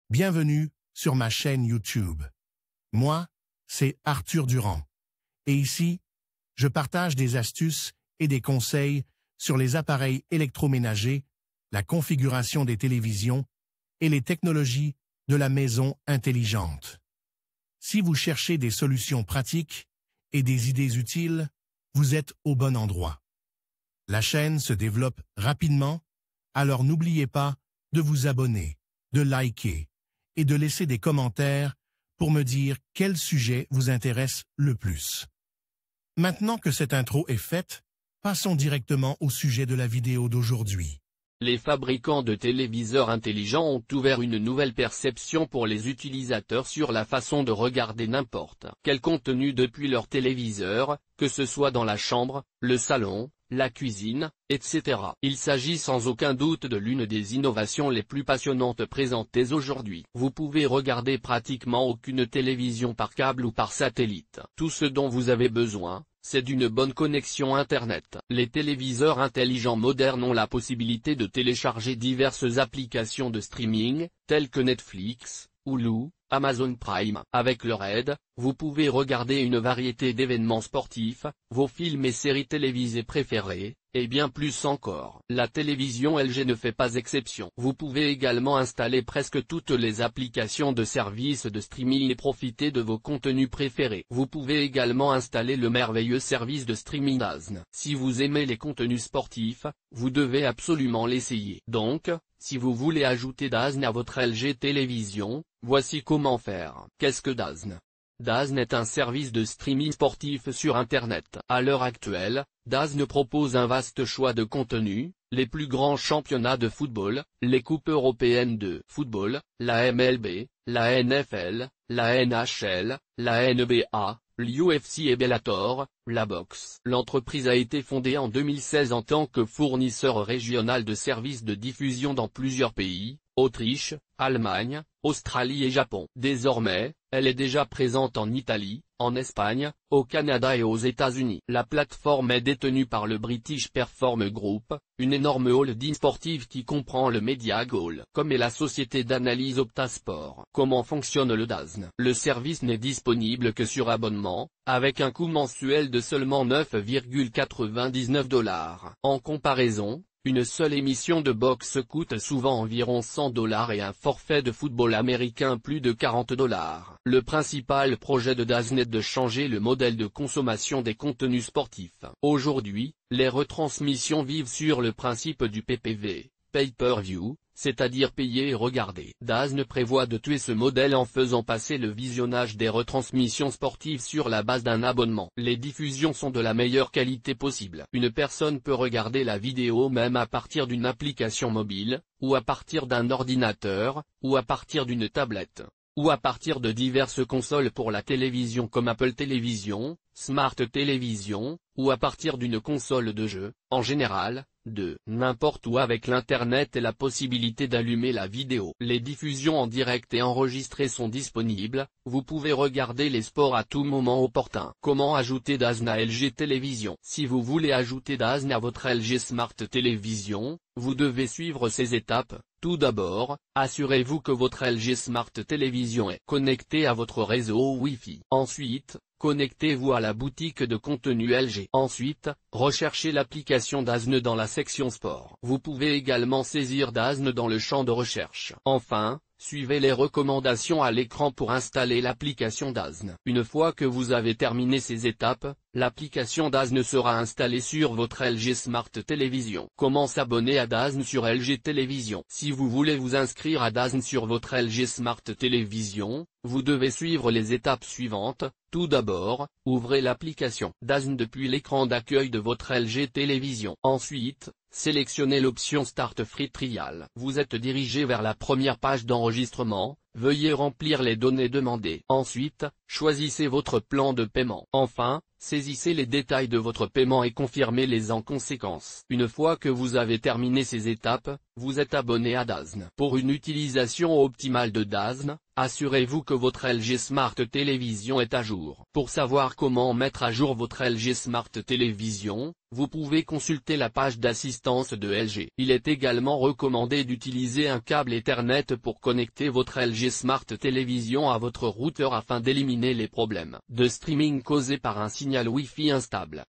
Bienvenue sur ma chaîne YouTube. Moi, c'est Arthur Durand. Et ici, je partage des astuces et des conseils sur les appareils électroménagers, la configuration des télévisions et les technologies de la maison intelligente. Si vous cherchez des solutions pratiques et des idées utiles, vous êtes au bon endroit. La chaîne se développe rapidement, alors n'oubliez pas de vous abonner, de liker et de laisser des commentaires pour me dire quel sujet vous intéresse le plus. Maintenant que cette intro est faite, passons directement au sujet de la vidéo d'aujourd'hui. Les fabricants de téléviseurs intelligents ont ouvert une nouvelle perception pour les utilisateurs sur la façon de regarder n'importe quel contenu depuis leur téléviseur, que ce soit dans la chambre, le salon, la cuisine, etc. Il s'agit sans aucun doute de l'une des innovations les plus passionnantes présentées aujourd'hui. Vous pouvez regarder pratiquement aucune télévision par câble ou par satellite. Tout ce dont vous avez besoin, c'est d'une bonne connexion Internet. Les téléviseurs intelligents modernes ont la possibilité de télécharger diverses applications de streaming, telles que Netflix, Hulu, Amazon Prime. Avec leur aide, vous pouvez regarder une variété d'événements sportifs, vos films et séries télévisées préférés, et bien plus encore. La télévision LG ne fait pas exception. Vous pouvez également installer presque toutes les applications de services de streaming et profiter de vos contenus préférés. Vous pouvez également installer le merveilleux service de streaming DAZN. Si vous aimez les contenus sportifs, vous devez absolument l'essayer. Donc, si vous voulez ajouter DAZN à votre LG télévision, voici comment faire. Qu'est-ce que DAZN ? DAZN est un service de streaming sportif sur Internet. À l'heure actuelle, DAZN propose un vaste choix de contenus, les plus grands championnats de football, les coupes européennes de football, la MLB, la NFL, la NHL, la NBA, l'UFC et Bellator, la boxe. L'entreprise a été fondée en 2016 en tant que fournisseur régional de services de diffusion dans plusieurs pays, Autriche, Allemagne, Australie et Japon. Désormais, elle est déjà présente en Italie, en Espagne, au Canada et aux États-Unis. La plateforme est détenue par le British Perform Group, une énorme holding sportive qui comprend le Mediagol.com et la société d'analyse Optasport. Comment fonctionne le DAZN ? Le service n'est disponible que sur abonnement, avec un coût mensuel de seulement 9,99 $. En comparaison, une seule émission de boxe coûte souvent environ 100 $ et un forfait de football américain plus de 40 $. Le principal projet de DAZN est de changer le modèle de consommation des contenus sportifs. Aujourd'hui, les retransmissions vivent sur le principe du PPV, pay-per-view, c'est-à-dire payer et regarder. DAZN prévoit de tuer ce modèle en faisant passer le visionnage des retransmissions sportives sur la base d'un abonnement. Les diffusions sont de la meilleure qualité possible. Une personne peut regarder la vidéo même à partir d'une application mobile, ou à partir d'un ordinateur, ou à partir d'une tablette, ou à partir de diverses consoles pour la télévision comme Apple Télévision, Smart Télévision, ou à partir d'une console de jeu, en général, de n'importe où avec l'Internet et la possibilité d'allumer la vidéo. Les diffusions en direct et enregistrées sont disponibles, vous pouvez regarder les sports à tout moment opportun. Comment ajouter DAZN à LG Télévision ? Si vous voulez ajouter DAZN à votre LG Smart Télévision, vous devez suivre ces étapes. Tout d'abord, assurez-vous que votre LG Smart Télévision est connecté à votre réseau Wi-Fi. Ensuite, connectez-vous à la boutique de contenu LG. Ensuite, recherchez l'application DAZN dans la section sport. Vous pouvez également saisir DAZN dans le champ de recherche. Enfin, suivez les recommandations à l'écran pour installer l'application DAZN. Une fois que vous avez terminé ces étapes, l'application DAZN sera installée sur votre LG Smart Télévision. Comment s'abonner à DAZN sur LG Télévision ? Si vous voulez vous inscrire à DAZN sur votre LG Smart Télévision, vous devez suivre les étapes suivantes. Tout d'abord, ouvrez l'application DAZN depuis l'écran d'accueil de votre LG Télévision. Ensuite, sélectionnez l'option Start Free Trial. Vous êtes dirigé vers la première page d'enregistrement. Veuillez remplir les données demandées. Ensuite, choisissez votre plan de paiement. Enfin, saisissez les détails de votre paiement et confirmez-les en conséquence. Une fois que vous avez terminé ces étapes, vous êtes abonné à DAZN. Pour une utilisation optimale de DAZN, Assurez-vous que votre LG Smart Television est à jour. Pour savoir comment mettre à jour votre LG Smart Television, vous pouvez consulter la page d'assistance de LG. Il est également recommandé d'utiliser un câble Ethernet pour connecter votre LG Smart Television à votre routeur afin d'éliminer les problèmes de streaming causés par un signal Wi-Fi instable.